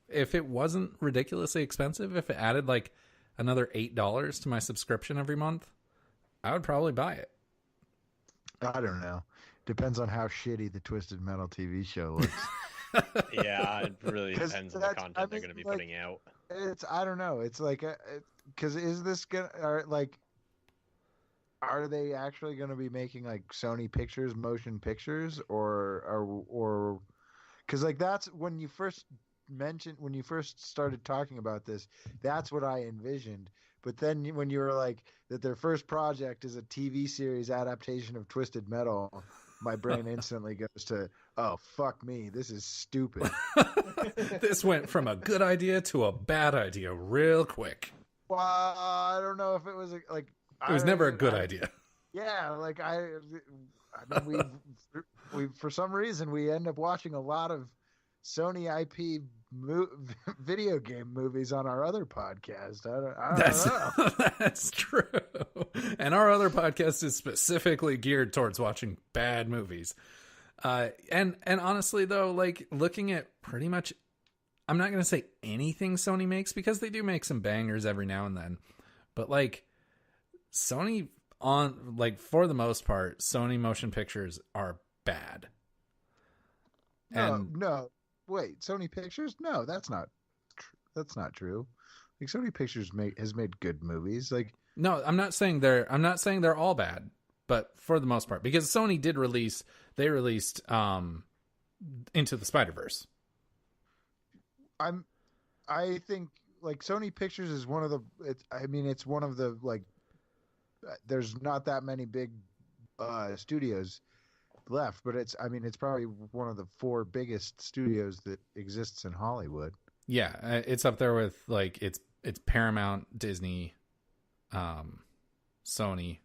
if it wasn't ridiculously expensive, if it added like another $8 to my subscription every month, I would probably buy it. I don't know. Depends on how shitty the Twisted Metal TV show looks. Yeah, it really depends on the content they're going to be putting out. I don't know. It's like, because is this gonna are they actually going to be making like Sony Pictures motion pictures or because like that's when you first started talking about this, that's what I envisioned. But then when you were like that their first project is a TV series adaptation of Twisted Metal, my brain instantly goes to, oh, fuck me, this is stupid. This went from a good idea to a bad idea real quick. Well, I don't know if it was like... It was never a good idea. Yeah, like I mean, we for some reason, we end up watching a lot of Sony IP video game movies on our other podcast. I don't know. That's true. And our other podcast is specifically geared towards watching bad movies. And honestly, though, like looking at pretty much, I'm not going to say anything Sony makes because they do make some bangers every now and then. But like Sony for the most part, Sony motion pictures are bad. No. Wait, Sony Pictures? No, that's not true. Like Sony Pictures has made good movies. Like no, I'm not saying they're all bad, but for the most part, because Sony released Into the Spider-Verse. I think like Sony Pictures is one of the. It's one of the like. There's not that many big studios left, but it's probably one of the 4 biggest studios that exists in Hollywood. Yeah, it's up there with like it's Paramount, Disney, Sony.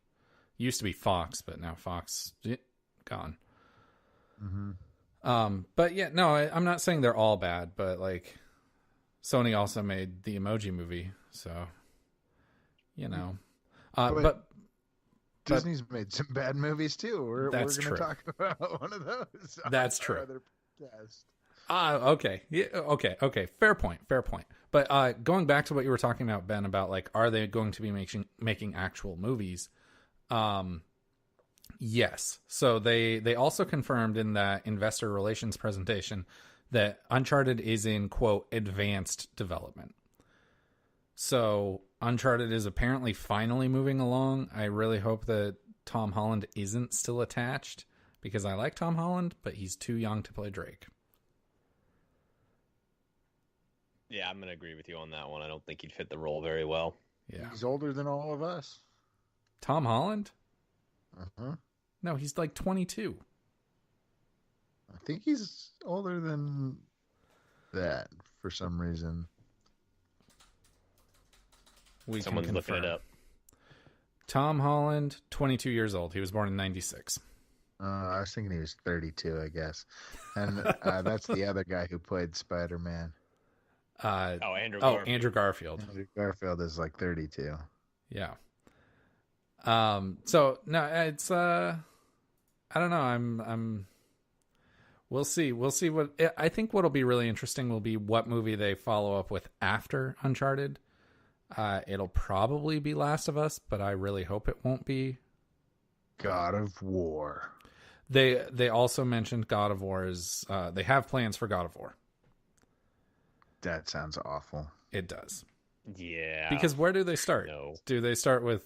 Used to be Fox, but now Fox gone. Mm-hmm. But yeah, no, I'm not saying they're all bad, but like Sony also made the Emoji Movie, so you know. But Disney's made some bad movies too. We're going to talk about one of those. That's true. Okay. Yeah, okay. Fair point. But going back to what you were talking about, Ben, about like, are they going to be making actual movies? Yes. So they also confirmed in that investor relations presentation that Uncharted is in, quote, advanced development. So Uncharted is apparently finally moving along. I really hope that Tom Holland isn't still attached because I like Tom Holland, but he's too young to play Drake. Yeah, I'm going to agree with you on that one. I don't think he'd fit the role very well. Yeah. He's older than all of us. Tom Holland? Uh-huh. No, he's like 22. think he's older than that for some reason. We Someone's can looking confirm. it up. Tom Holland, 22 years old. He was born in 96. I was thinking he was 32, I guess. And that's the other guy who played Spider-Man. Andrew Garfield. Andrew Garfield. Andrew Garfield is like 32. Yeah. So no, it's I don't know. I'm we'll see. We'll see what I think what'll be really interesting will be what movie they follow up with after Uncharted. It'll probably be Last of Us, but I really hope it won't be. God of War. They also mentioned God of War is they have plans for God of War. That sounds awful. It does. Yeah. Because where do they start? No. Do they start with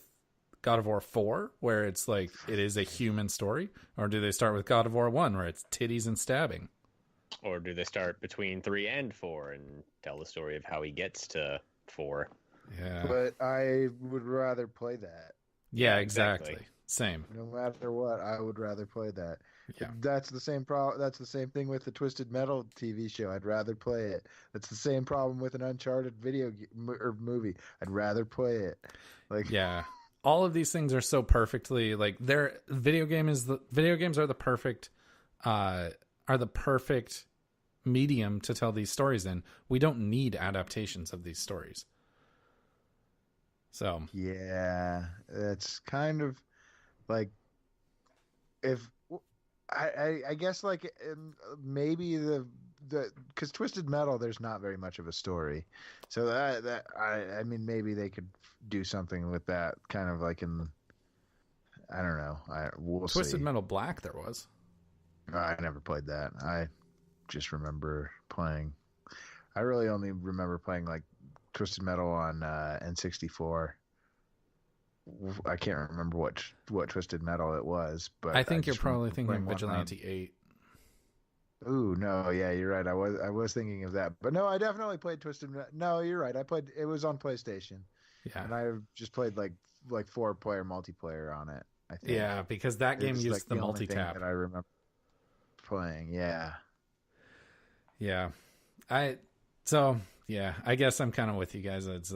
God of War 4, where it's like it is a human story? Or do they start with God of War 1, where it's titties and stabbing? Or do they start between 3 and 4 and tell the story of how he gets to 4? Yeah. But I would rather play that. Yeah, exactly. Same. No matter what, I would rather play that. Yeah. That's the same problem. That's the same thing with the Twisted Metal TV show. I'd rather play it. That's the same problem with an Uncharted or movie. I'd rather play it. Like, Yeah. All of these things are so perfectly like video games are the perfect medium to tell these stories in. We don't need adaptations of these stories. So yeah, it's kind of like if I guess like maybe the because Twisted Metal there's not very much of a story, so that I mean maybe they could do something with that kind of like in I don't know we'll Twisted see. Metal Black there was. I never played that. I just remember playing. I really only remember playing like Twisted Metal on N64. I can't remember what Twisted Metal it was, but I think you're just probably remember thinking playing one Vigilante 8. Ooh, no, yeah, you're right. I was thinking of that, but no, I definitely played Twisted. No, you're right. I played. It was on PlayStation, Yeah. and I just played like 4-player multiplayer on it. I think. Yeah, because that game It's used like the only thing multi-tap. that I remember playing. Yeah. Yeah. I guess I'm kind of with you guys. It's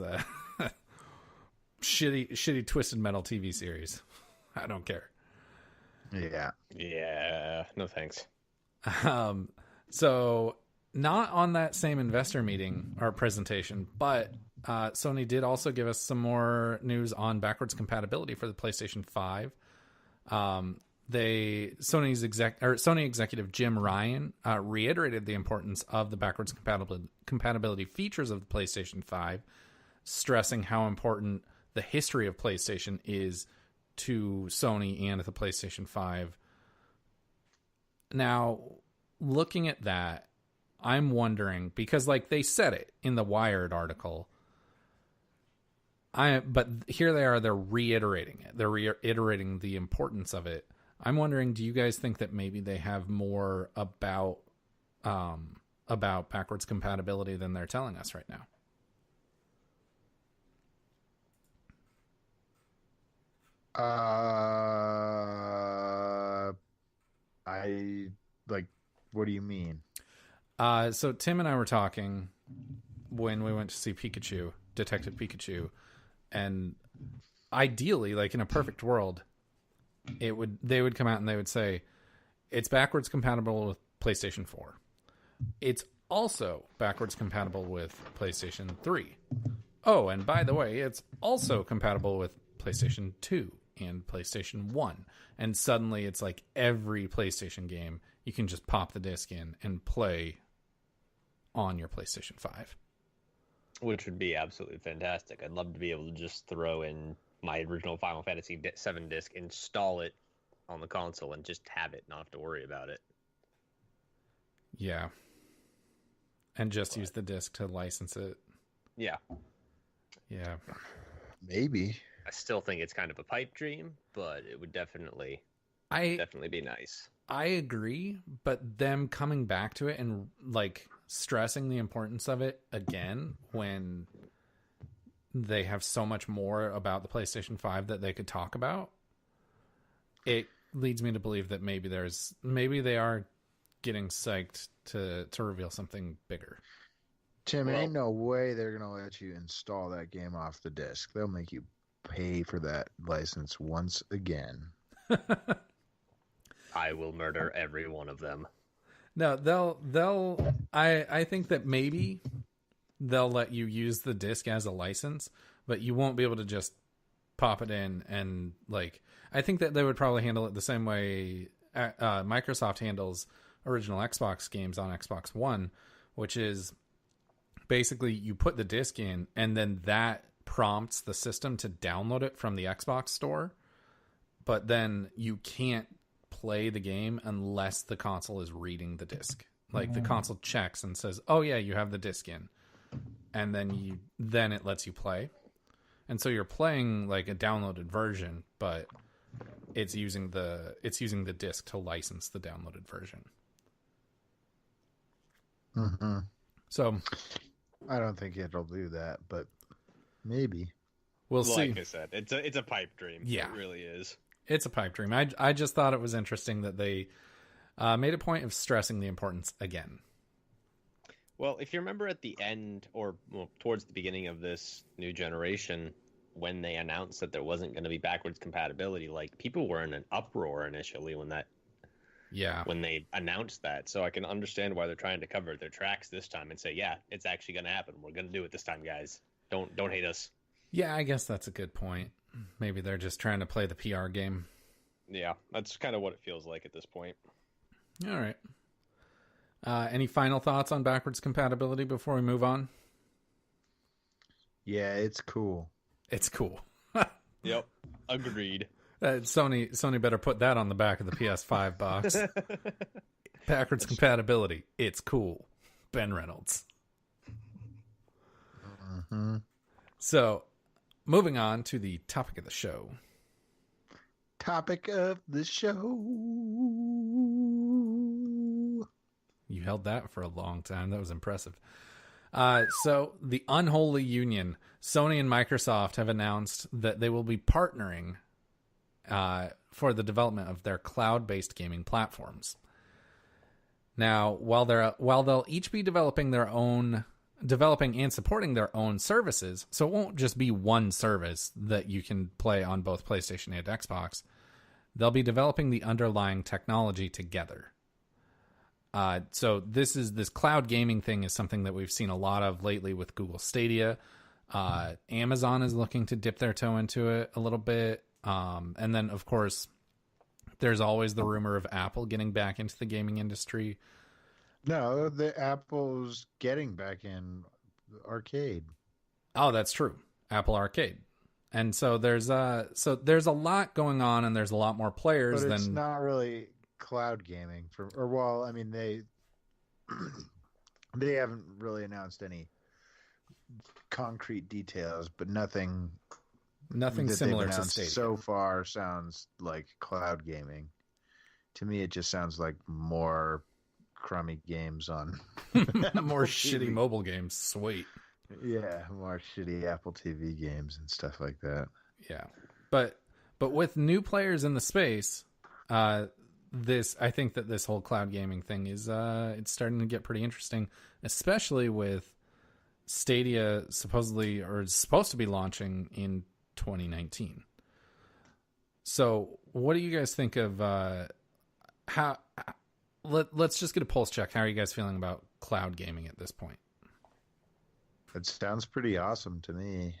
shitty Twisted Metal TV series. I don't care. Yeah. Yeah. No thanks. So not on that same investor meeting or presentation, but Sony did also give us some more news on backwards compatibility for the PlayStation 5. Sony executive Jim Ryan reiterated the importance of the backwards compatibility features of the PlayStation 5, stressing how important the history of PlayStation is to Sony and the PlayStation 5. Now, looking at that, I'm wondering, because like they said it in the Wired article, but here they're reiterating it. They're reiterating the importance of it. I'm wondering, do you guys think that maybe they have more about backwards compatibility than they're telling us right now? I like. What do you mean? So Tim and I were talking when we went to see Detective Pikachu, and ideally, like in a perfect world, they would come out and they would say it's backwards compatible with PlayStation 4. It's also backwards compatible with PlayStation 3. Oh, and by the way, it's also compatible with PlayStation 2 and PlayStation 1. And suddenly it's like every PlayStation game you can just pop the disc in and play on your PlayStation 5. Which would be absolutely fantastic. I'd love to be able to just throw in my original Final Fantasy VII disc, install it on the console, and just have it, not have to worry about it. Yeah. And just use the disc to license it. Yeah. Yeah. Maybe. I still think it's kind of a pipe dream, but it would definitely be nice. I agree, but them coming back to it and like stressing the importance of it again when they have so much more about the PlayStation 5 that they could talk about, it leads me to believe that maybe they are getting psyched to reveal something bigger. Tim, ain't no way they're gonna let you install that game off the disc. They'll make you pay for that license once again. I will murder every one of them. No, they'll. I think that maybe they'll let you use the disc as a license, but you won't be able to just pop it in and like. I think that they would probably handle it the same way Microsoft handles original Xbox games on Xbox One, which is basically you put the disc in and then that prompts the system to download it from the Xbox store, but then you can't play the game unless the console is reading the disc. Like the console checks and says, "Oh yeah, you have the disc in," and then it lets you play. And so you're playing like a downloaded version, but it's using the disc to license the downloaded version. Mm-hmm. So I don't think it'll do that, but maybe we'll see. Like I said, it's a pipe dream. Yeah, it really is. It's a pipe dream. I just thought it was interesting that they made a point of stressing the importance again. Well, if you remember at the end or towards the beginning of this new generation, when they announced that there wasn't going to be backwards compatibility, like people were in an uproar initially when they announced that. So I can understand why they're trying to cover their tracks this time and say, yeah, it's actually going to happen. We're going to do it this time, guys. Don't hate us. Yeah, I guess that's a good point. Maybe they're just trying to play the PR game. Yeah, that's kind of what it feels like at this point. All right. Any final thoughts on backwards compatibility before we move on? Yeah, it's cool. It's cool. Yep, agreed. Sony better put that on the back of the PS5 box. Backwards compatibility. It's cool. Ben Reynolds. Mm-hmm. So, moving on to the topic of the show. Topic of the show. You held that for a long time. That was impressive. So, the Unholy Union, Sony and Microsoft have announced that they will be partnering for the development of their cloud-based gaming platforms. Now, while they'll each be developing and supporting their own services, so it won't just be one service that you can play on both PlayStation and Xbox. They'll be developing the underlying technology together. So this cloud gaming thing is something that we've seen a lot of lately with Google Stadia. Amazon is looking to dip their toe into it a little bit. And then, of course, there's always the rumor of Apple getting back into the gaming industry. No, the Apple's getting back in arcade. Oh, that's true. Apple Arcade. And so there's a lot going on, and there's a lot more players but it's than not really cloud gaming they they haven't really announced any concrete details, but nothing similar to announced Stadia. so far sounds like cloud gaming. To me, it just sounds like more crummy games on more shitty mobile games. Sweet. Yeah, more shitty Apple TV games and stuff like that. Yeah, but with new players in the space, I think that this whole cloud gaming thing is it's starting to get pretty interesting, especially with Stadia supposed to be launching in 2019. So, what do you guys think of let's just get a pulse check. How are you guys feeling about cloud gaming at this point? It sounds pretty awesome to me.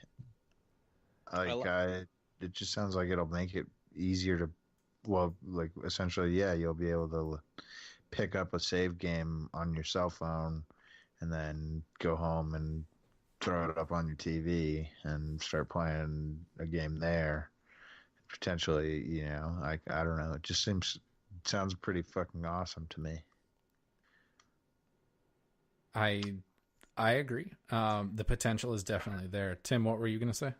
It just sounds like it'll make it easier to, essentially, yeah, you'll be able to pick up a save game on your cell phone and then go home and throw it up on your TV and start playing a game there. Potentially, I don't know. It just sounds pretty fucking awesome to me. I agree. The potential is definitely there. Tim, what were you going to say?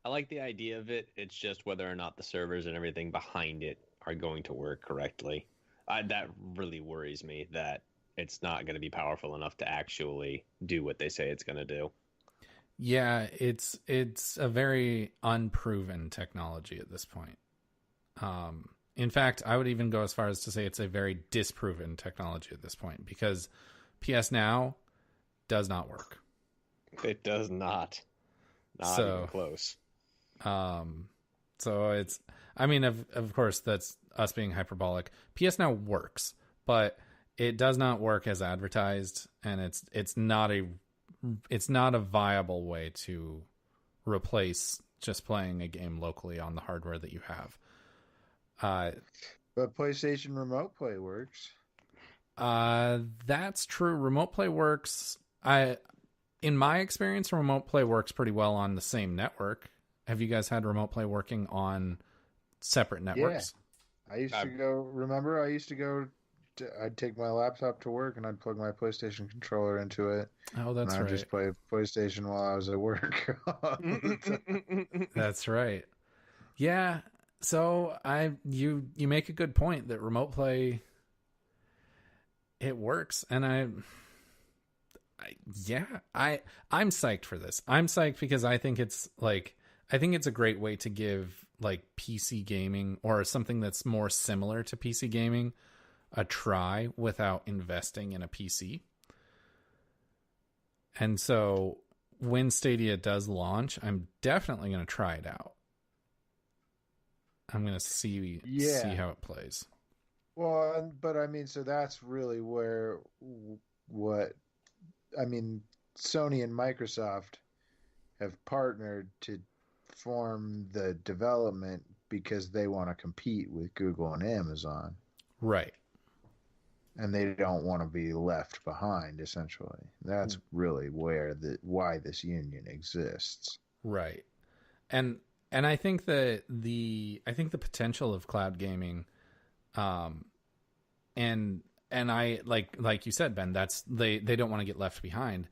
I like the idea of it. It's just whether or not the servers and everything behind it are going to work correctly. That really worries me, that it's not going to be powerful enough to actually do what they say it's going to do. Yeah, it's a very unproven technology at this point. In fact, I would even go as far as to say it's a very disproven technology at this point, because PS Now does not work. It does not. Not even close. So it's, I mean, of course, that's us being hyperbolic. PS Now works, but it does not work as advertised, and it's not a viable way to replace just playing a game locally on the hardware that you have. But PlayStation Remote Play works. That's true. Remote Play works. In my experience, Remote Play works pretty well on the same network. Have you guys had Remote Play working on separate networks? Yeah. I used to go, I'd take my laptop to work and I'd plug my PlayStation controller into it. Oh, that's right. I'd just play PlayStation while I was at work. That's right. Yeah. So you make a good point that Remote Play, it works, and I'm psyched for this. I'm psyched because I think it's a great way to give like PC gaming, or something that's more similar to PC gaming, a try without investing in a PC. And so when Stadia does launch, I'm definitely going to try it out. I'm going to see how it plays. Well, but I mean, so that's really where Sony and Microsoft have partnered to form the development because they want to compete with Google and Amazon. Right. And they don't want to be left behind, essentially. That's really why this union exists. Right. And I think that the potential of cloud gaming, and I like you said, Ben, that's they don't want to get left behind.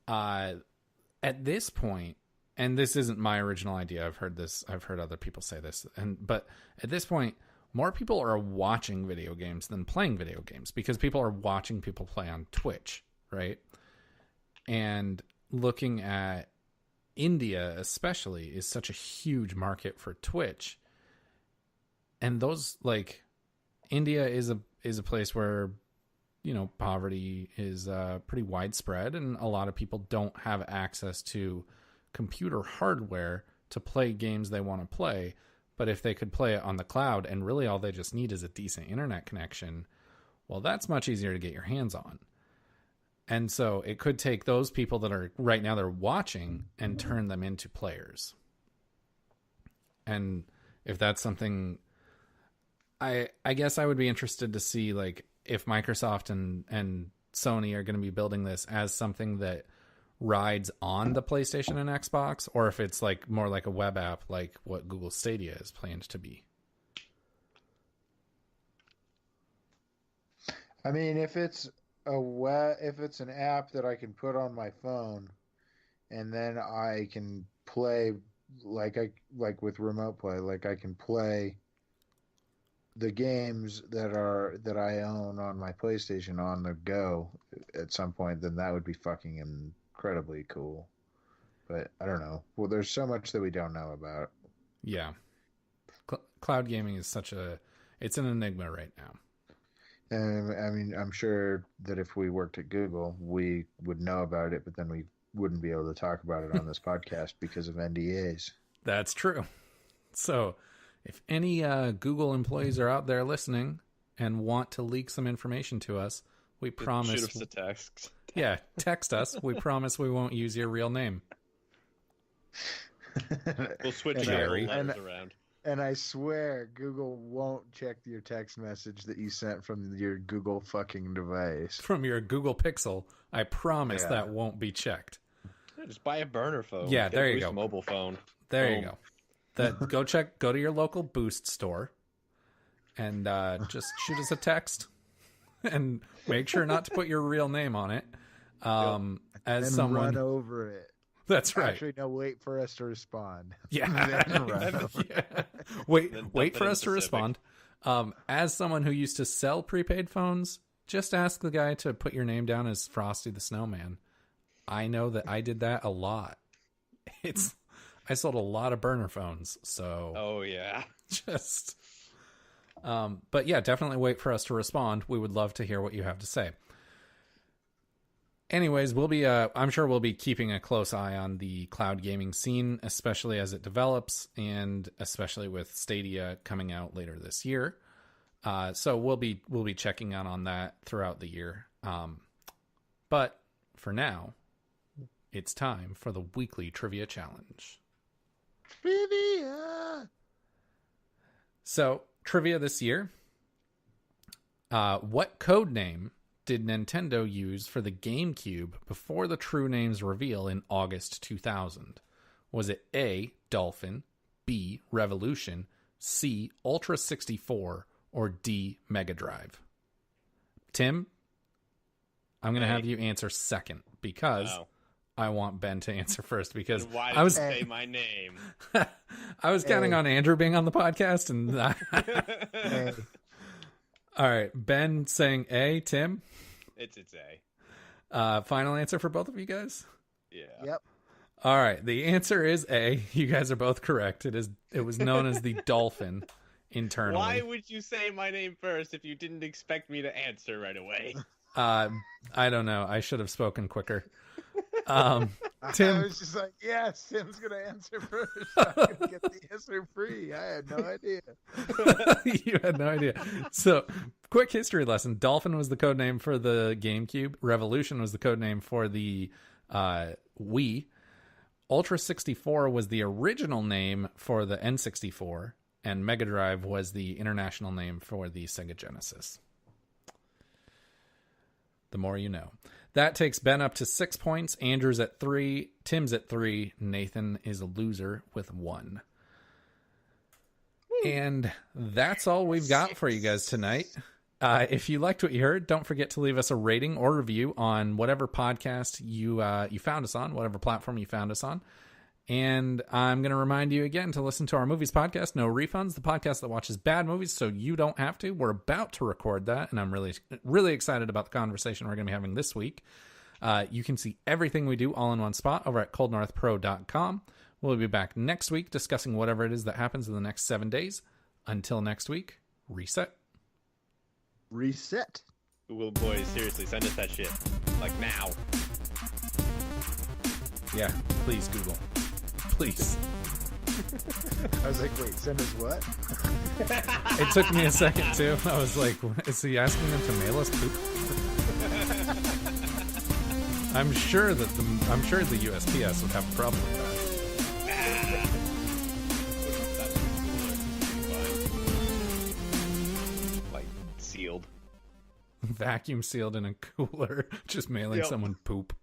At this point, and this isn't my original idea. I've heard other people say this, but at this point, more people are watching video games than playing video games, because people are watching people play on Twitch, right? And looking at India especially is such a huge market for Twitch. And those, like, India is a place where, you know, poverty is pretty widespread, and a lot of people don't have access to computer hardware to play games they want to play. But if they could play it on the cloud, and really all they just need is a decent internet connection, well, that's much easier to get your hands on. And so it could take those people that are right now they're watching and turn them into players. And if that's something, I guess I would be interested to see, like, if Microsoft and Sony are going to be building this as something that rides on the PlayStation and Xbox, or if it's like more like a web app, like what Google Stadia is planned to be. I mean, if it's an app that I can put on my phone, and then I can play like with Remote Play, like I can play the games that I own on my PlayStation on the go at some point, then that would be fucking incredibly cool. But I don't know. Well, there's so much that we don't know about. Yeah. Cloud gaming is it's an enigma right now. And I mean, I'm sure that if we worked at Google, we would know about it, but then we wouldn't be able to talk about it on this podcast because of NDAs. That's true. So if any Google employees are out there listening and want to leak some information to us, we promise. Shoot us a text. Yeah, text us. We promise we won't use your real name. We'll switch our letters around. And I swear, Google won't check your text message that you sent from your Google fucking device. From your Google Pixel. I promise that won't be checked. Yeah, just buy a burner phone. Yeah, there you go. Mobile phone. There you go. Go to your local Boost store and just shoot us a text and make sure not to put your real name on it. As and someone run over it. That's right. Actually, no, wait for us to respond. Yeah. Wait for us to respond. As someone who used to sell prepaid phones, just ask the guy to put your name down as Frosty the Snowman. I know that I did that a lot. I sold a lot of burner phones, so. Oh yeah. Just But yeah, definitely wait for us to respond. We would love to hear what you have to say. Anyways, we'll be I'm sure we'll be keeping a close eye on the cloud gaming scene, especially as it develops, and especially with Stadia coming out later this year. So we'll be checking out on that throughout the year. But for now, it's time for the weekly trivia challenge. Trivia. So, trivia this year. What code name did Nintendo use for the GameCube before the true name's reveal in August 2000? Was it A, Dolphin, B, Revolution, C, Ultra 64, or D, Mega Drive? Tim, I'm going to have you answer second because I want Ben to answer first because why did you say my name? I was counting on Andrew being on the podcast, and all right, Ben saying A. Tim, it's A. Final answer for both of you guys. Yeah. Yep. All right, the answer is A. You guys are both correct. It was known as the Dolphin internally. Why would you say my name first if you didn't expect me to answer right away? I don't know. I should have spoken quicker. Tim, I was just like, yes, Tim's going to answer first. I'm going to get the answer free. I had no idea. You had no idea. So, quick history lesson. Dolphin was the code name for the GameCube. Revolution was the code name for the Wii. Ultra 64 was the original name for the N64. And Mega Drive was the international name for the Sega Genesis. The more you know. That takes Ben up to 6 points. Andrew's at 3. Tim's at 3. Nathan is a loser with 1. And that's all we've got for you guys tonight. If you liked what you heard, don't forget to leave us a rating or review on whatever podcast you found us on, whatever platform you found us on. And I'm going to remind you again to listen to our movies podcast, No Refunds, the podcast that watches bad movies so you don't have to. We're about to record that, and I'm really, really excited about the conversation we're going to be having this week. You can see everything we do all in one spot over at coldnorthpro.com. We'll be back next week discussing whatever it is that happens in the next 7 days. Until next week, reset. Reset. Well, boys, seriously, send us that shit. Like, now. Yeah, please, Google. Please. I was like, wait, send us what? It took me a second, too. I was like, is he asking them to mail us poop? I'm sure the USPS would have a problem with that. Like, sealed. Vacuum sealed in a cooler, just mailing someone poop.